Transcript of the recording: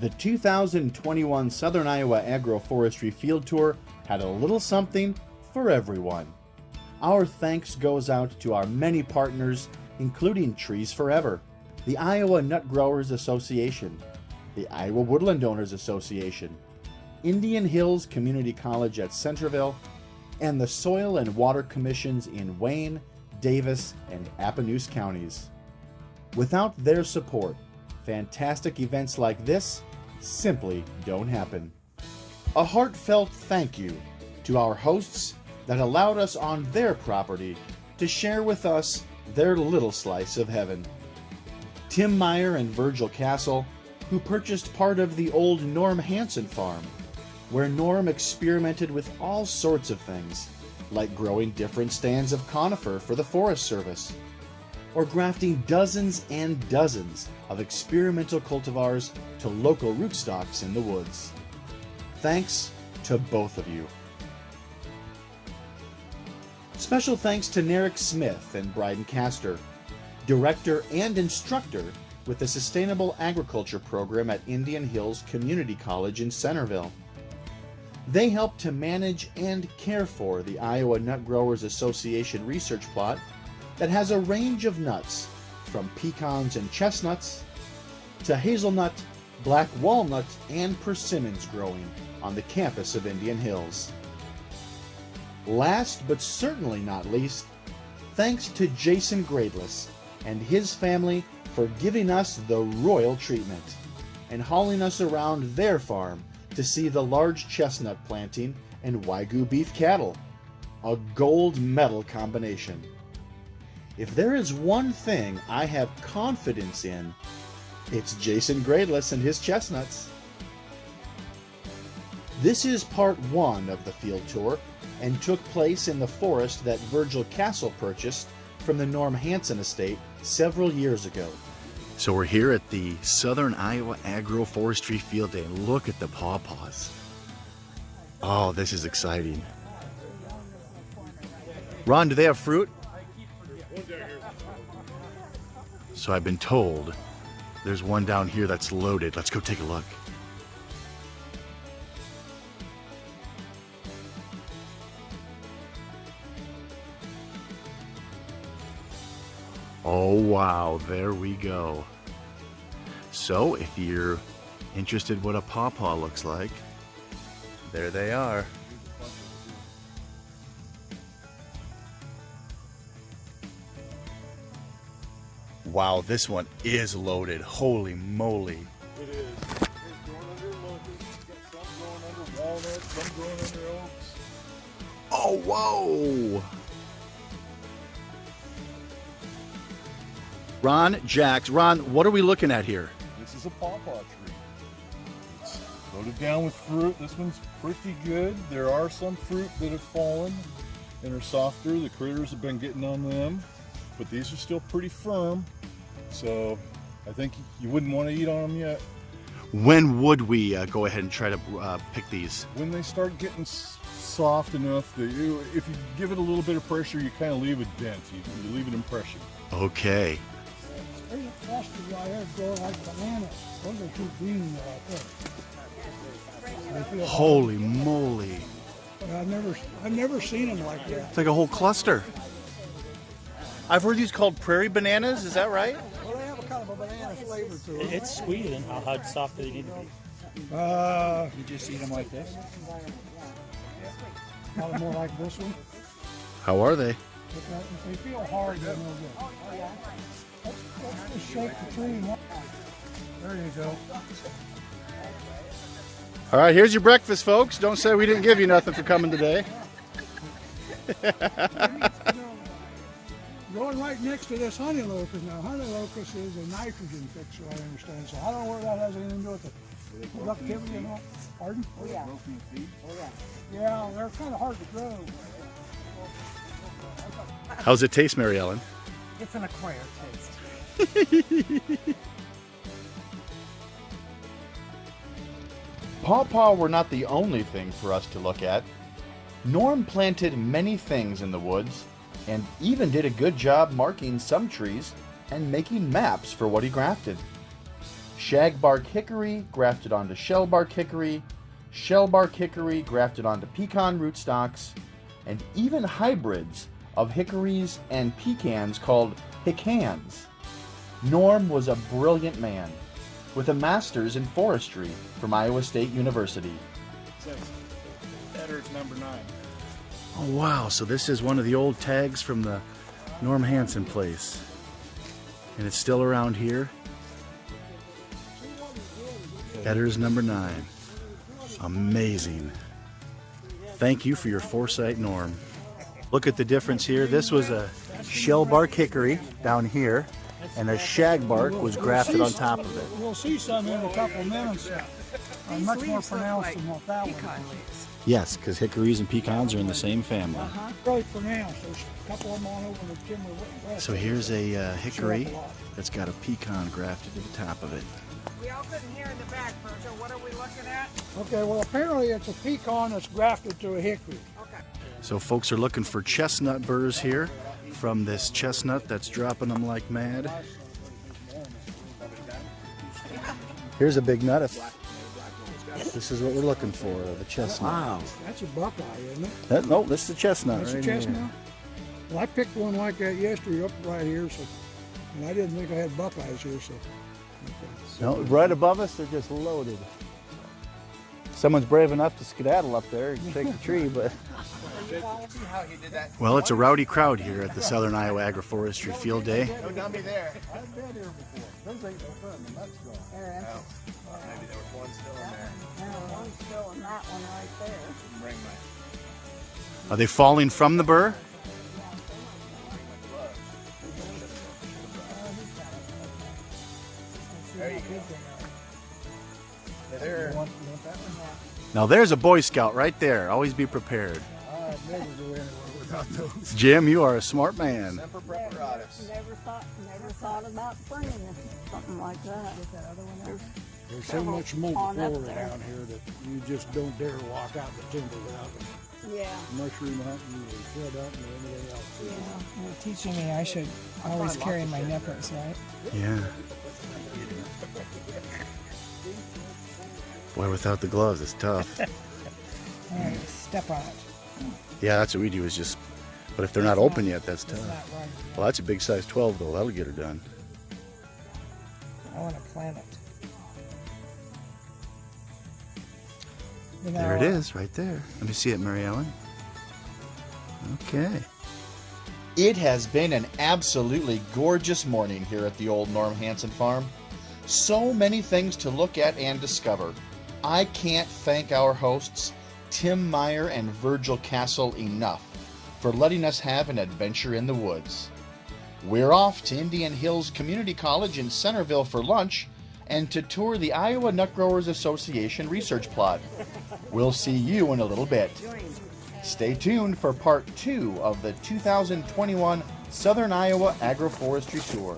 The 2021 Southern Iowa Agroforestry Field Tour had a little something for everyone. Our thanks goes out to our many partners, including Trees Forever, the Iowa Nut Growers Association, the Iowa Woodland Owners Association, Indian Hills Community College at Centerville, and the Soil and Water Commissions in Wayne, Davis, and Appanoose counties. Without their support, fantastic events like this simply don't happen. A heartfelt thank you to our hosts that allowed us on their property to share with us their little slice of heaven. Tim Meyer and Virgil Castle, who purchased part of the old Norm Hanson farm, where Norm experimented with all sorts of things, like growing different stands of conifer for the Forest Service, or grafting dozens and dozens of experimental cultivars to local rootstocks in the woods. Thanks to both of you. Special thanks to Narek Smith and Bryden Castor, director and instructor with the Sustainable Agriculture Program at Indian Hills Community College in Centerville. They help to manage and care for the Iowa Nut Growers Association research plot that has a range of nuts, from pecans and chestnuts to hazelnut, black walnut, and persimmons growing on the campus of Indian Hills. Last but certainly not least, thanks to Jason Gradeless and his family for giving us the royal treatment and hauling us around their farm to see the large chestnut planting and Wagyu beef cattle, a gold medal combination. If there is one thing I have confidence in, it's Jason Gradeless and his chestnuts. This is part one of the field tour and took place in the forest that Virgil Castle purchased from the Norm Hanson estate several years ago. So we're here at the Southern Iowa Agroforestry Field Day, and look at the Paw Paws. Oh, this is exciting. Ron, do they have fruit? So I've been told there's one down here that's loaded. Let's go take a look. Oh wow, there we go. So if you're interested what a pawpaw looks like, there they are. Wow, this one is loaded. Holy moly. It is. It's growing under locusts. It's got some growing under walnuts, some growing under oaks. Oh, whoa. Ron, what are we looking at here? This is a pawpaw tree. It's loaded down with fruit. This one's pretty good. There are some fruit that have fallen and are softer. The critters have been getting on them, but these are still pretty firm. So I think you wouldn't want to eat on them yet. When would we go ahead and try to pick these? When they start getting soft enough that if you give it a little bit of pressure, you kind of leave a dent. You leave an impression. Okay. There's a cluster right there growing like bananas. Those are too green right there. Holy moly. But I've never seen them like that. It's like a whole cluster. I've heard these called prairie bananas, is that right? Well, they have a kind of a banana flavor to them. It's sweet, and how soft do they need to be? You just eat them like this? Probably more like this one. How are they? If they feel hard, they're no good. Let's just shake the tree. There you go. All right, here's your breakfast, folks. Don't say we didn't give you nothing for coming today. Growing right next to this honey locust. Now, honey locust is a nitrogen fixer, I understand. So I don't know where that has anything to do with the productivity and all. Pardon? Oh yeah. Yeah, they're kind of hard to grow. How's it taste, Mary Ellen? It's an acquired taste. Paw Paw were not the only thing for us to look at. Norm planted many things in the woods and even did a good job marking some trees and making maps for what he grafted. shagbark hickory grafted onto shellbark hickory, shellbark hickory grafted onto pecan rootstocks, and even hybrids of hickories and pecans called pecans. Norm was a brilliant man with a master's in forestry from Iowa State University. Header's number 9. Oh wow, so this is one of the old tags from the Norm Hanson place. And it's still around here. Header's number 9. Amazing. Thank you for your foresight, Norm. Look at the difference here. This was a shellbark hickory down here, and a shagbark was grafted on top of it. We'll see some in a couple of minutes. Much more pronounced than what that one is. Yes, because hickories and pecans are in the same family. Really pronounced. There's a couple of them on over the timber. So here's a hickory that's got a pecan grafted to the top of it. We all couldn't hear in the back, Virgil. What are we looking at? Okay, well apparently it's a pecan that's grafted to a hickory. Okay. So folks are looking for chestnut burrs here from this chestnut that's dropping them like mad. Here's a big nut. This is what we're looking for, the chestnut. Wow. That's a buckeye, isn't it? No, this is a chestnut. That's right a chestnut? here. Well, I picked one like that yesterday up right here, so, and I didn't think I had buckeyes here, so. No, right above us, they're just loaded. Someone's brave enough to skedaddle up there and take the tree, but... Well, it's a rowdy crowd here at the Southern Iowa Agroforestry Field Day. No dummy there. I've been here before. Those ain't no fun, the nuts gone. Maybe there was one still in there. One's still in that one right there. Bring my Are they falling from the burr? There you go. There. Now there's a Boy Scout right there. Always be prepared. I'd never go anywhere without those. Jim, you are a smart man. Semper Preparatus. Never thought about bringing something like that. There's so much more on up flora there. down here that you just don't dare walk out the timber without them. Yeah. Mushroom hunting or flood hunting or anything else. Yeah. You're teaching me I should always carry my nippers, right? Yeah. Boy, without the gloves, it's tough. All right, step on it. Yeah, that's what we do is just, but if they're not open yet, that's It's tough. not right. Well, that's a big size 12 though. That'll get her done. I want to plant it. You There it know, is, right there. Let me see it, Mary Ellen. Okay. It has been an absolutely gorgeous morning here at the old Norm Hanson farm. So many things to look at and discover. I can't thank our hosts, Tim Meyer and Virgil Castle, enough for letting us have an adventure in the woods. We're off to Indian Hills Community College in Centerville for lunch and to tour the Iowa Nut Growers Association research plot. We'll see you in a little bit. Stay tuned for part 2 of the 2021 Southern Iowa Agroforestry Tour.